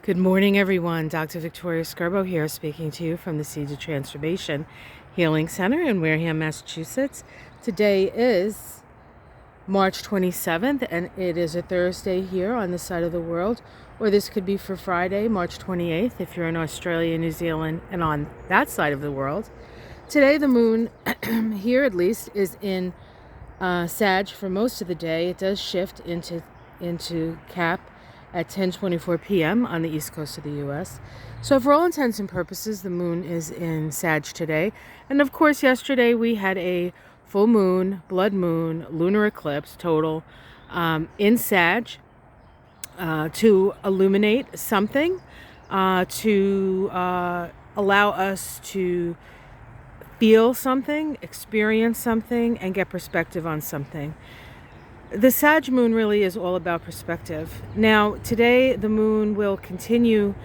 Good morning, everyone. Dr. Victoria Skirbo here, speaking to you from the Seeds of Transformation Healing Center in Wareham, Massachusetts. Today is March 27th, and it is a Thursday here on this side of the world, or this could be for Friday, March 28th, if you're in Australia, New Zealand, and on that side of the world. Today, the moon, here at least, is in Sag for most of the day. It does shift into Cap at 10:24 p.m. on the east coast of the U.S. So for all intents and purposes, the moon is in Sag today. And of course, yesterday we had a full moon, blood moon, lunar eclipse total in Sag to illuminate something, to allow us to feel something, experience something, and get perspective on something. The Sag moon really is all about perspective. Now, today the moon will continue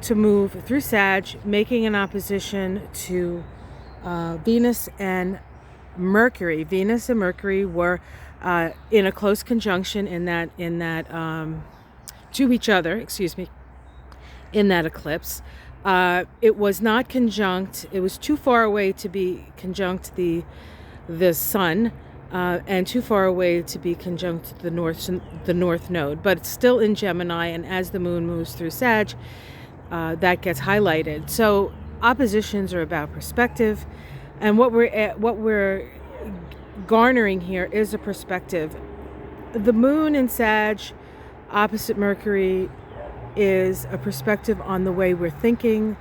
to move through Sag, making an opposition to Venus and Mercury. Venus and Mercury were in a close conjunction to each other, in that eclipse. It was not conjunct. It was too far away to be conjunct the sun. And too far away to be conjunct the north node, but it's still in Gemini, and as the moon moves through Sag, that gets highlighted. So oppositions are about perspective, and what we're garnering here is a perspective. The moon in Sag, opposite Mercury, is a perspective on the way we're thinking,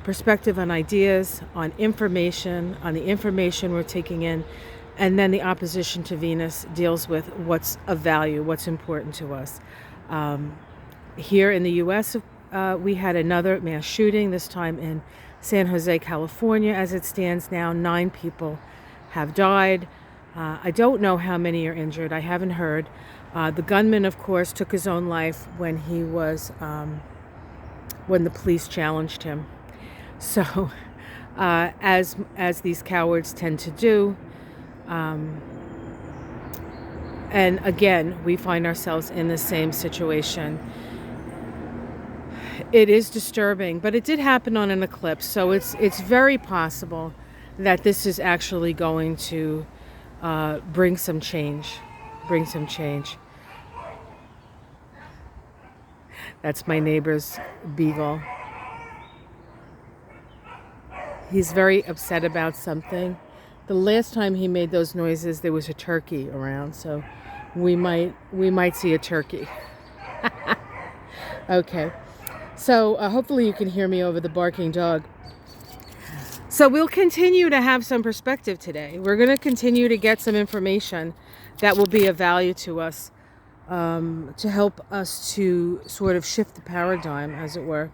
perspective on ideas, on information, on the information we're taking in. And then the opposition to Venus deals with what's of value, what's important to us. Here in the U.S., we had another mass shooting, this time in San Jose, California. As it stands now, 9 people have died. I don't know how many are injured. I haven't heard. The gunman, of course, took his own life when the police challenged him. So, as these cowards tend to do. And again, we find ourselves in the same situation. It is disturbing, but it did happen on an eclipse, so it's very possible that this is actually going to bring some change. That's my neighbor's beagle. He's very upset about something. The last time he made those noises, there was a turkey around, so we might see a turkey. Okay, so hopefully you can hear me over the barking dog. So we'll continue to have some perspective today. We're going to continue to get some information that will be of value to us, to help us to sort of shift the paradigm, as it were.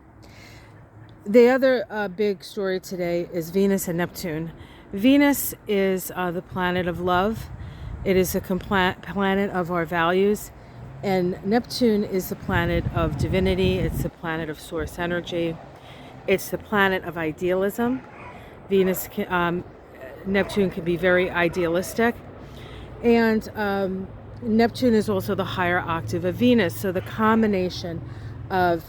The other big story today is Venus and Neptune. Venus is the planet of love. It is a planet of our values. And Neptune is the planet of divinity. It's the planet of source energy. It's the planet of idealism. Neptune can be very idealistic. And Neptune is also the higher octave of Venus. So the combination of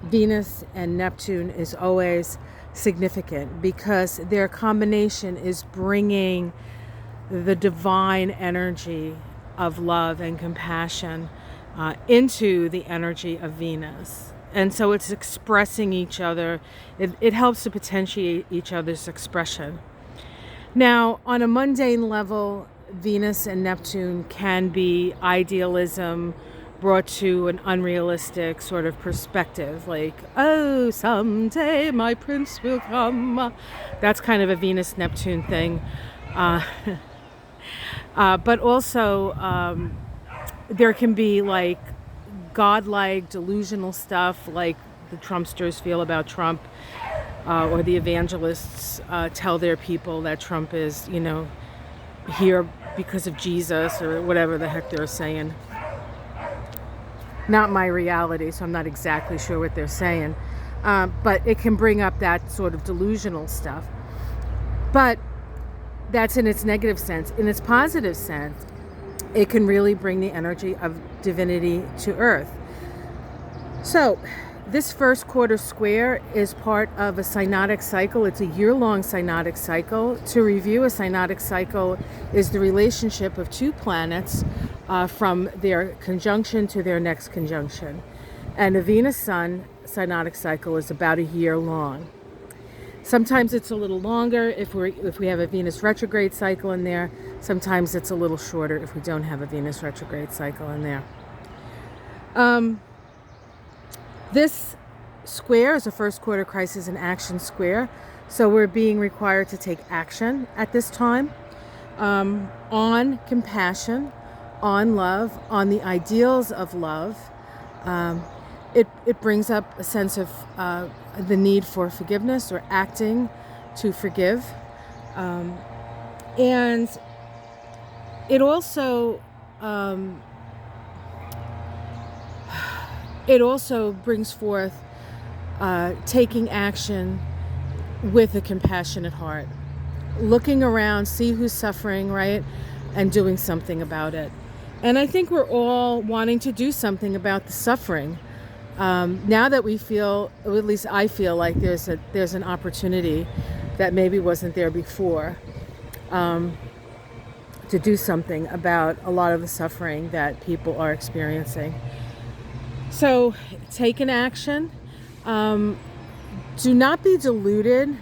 Venus and Neptune is always significant, because their combination is bringing the divine energy of love and compassion into the energy of Venus. And so it's expressing each other. It helps to potentiate each other's expression. Now, on a mundane level, Venus and Neptune can be idealism brought to an unrealistic sort of perspective, like, oh, someday my prince will come. That's kind of a Venus-Neptune thing. But also, there can be like godlike, delusional stuff, like the Trumpsters feel about Trump, or the evangelists tell their people that Trump is, here because of Jesus, or whatever the heck they're saying. Not my reality, so I'm not exactly sure what they're saying. But it can bring up that sort of delusional stuff. But that's in its negative sense. In its positive sense, it can really bring the energy of divinity to earth. So this first quarter square is part of a synodic cycle. It's a year-long synodic cycle. To review, a synodic cycle is the relationship of two planets from their conjunction to their next conjunction. And a Venus-Sun synodic cycle is about a year long. Sometimes it's a little longer if we have a Venus retrograde cycle in there. Sometimes it's a little shorter if we don't have a Venus retrograde cycle in there. This square is a first quarter crisis and action square. So we're being required to take action at this time on compassion, on love, on the ideals of love. It brings up a sense of the need for forgiveness or acting to forgive. And it also brings forth taking action with a compassionate heart, looking around, see who's suffering, right, and doing something about it. And I think we're all wanting to do something about the suffering. Now that we feel, or at least I feel like there's an opportunity that maybe wasn't there before, to do something about a lot of the suffering that people are experiencing. So take an action. Do not be deluded.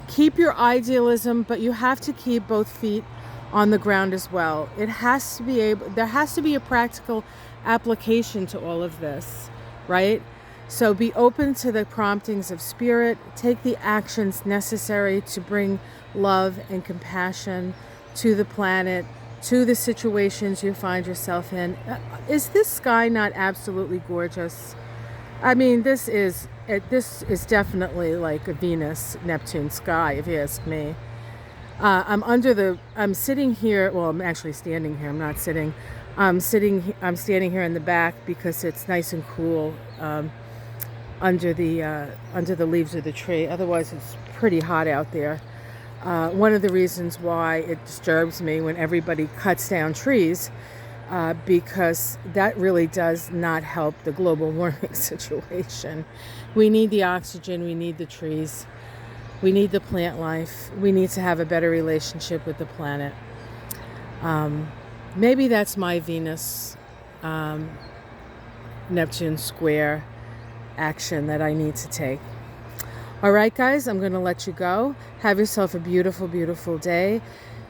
Keep your idealism, but you have to keep both feet on the ground as well. There has to be a practical application to all of this, right? So be open to the promptings of spirit. Take the actions necessary to bring love and compassion to the planet, to the situations you find yourself in. Is this sky not absolutely gorgeous? I mean, this is definitely like a Venus Neptune sky, if you ask me. I'm sitting here. Well, I'm actually standing here. I'm not sitting. I'm standing here in the back because it's nice and cool under the leaves of the tree. Otherwise, it's pretty hot out there. One of the reasons why it disturbs me when everybody cuts down trees, because that really does not help the global warming situation. We need the oxygen, we need the trees, we need the plant life, we need to have a better relationship with the planet. Maybe that's my Venus Neptune square action that I need to take. All right, guys, I'm going to let you go. Have yourself a beautiful, beautiful day.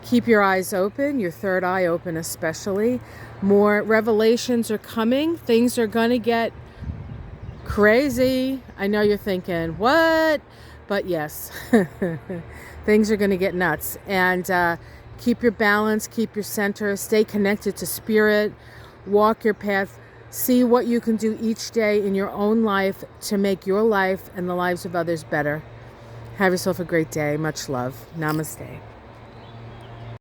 Keep your eyes open, your third eye open especially. More revelations are coming. Things are going to get crazy. I know you're thinking, what? But yes, things are going to get nuts. And keep your balance, keep your center, stay connected to spirit, walk your path. See what you can do each day in your own life to make your life and the lives of others better. Have yourself a great day. Much love. Namaste.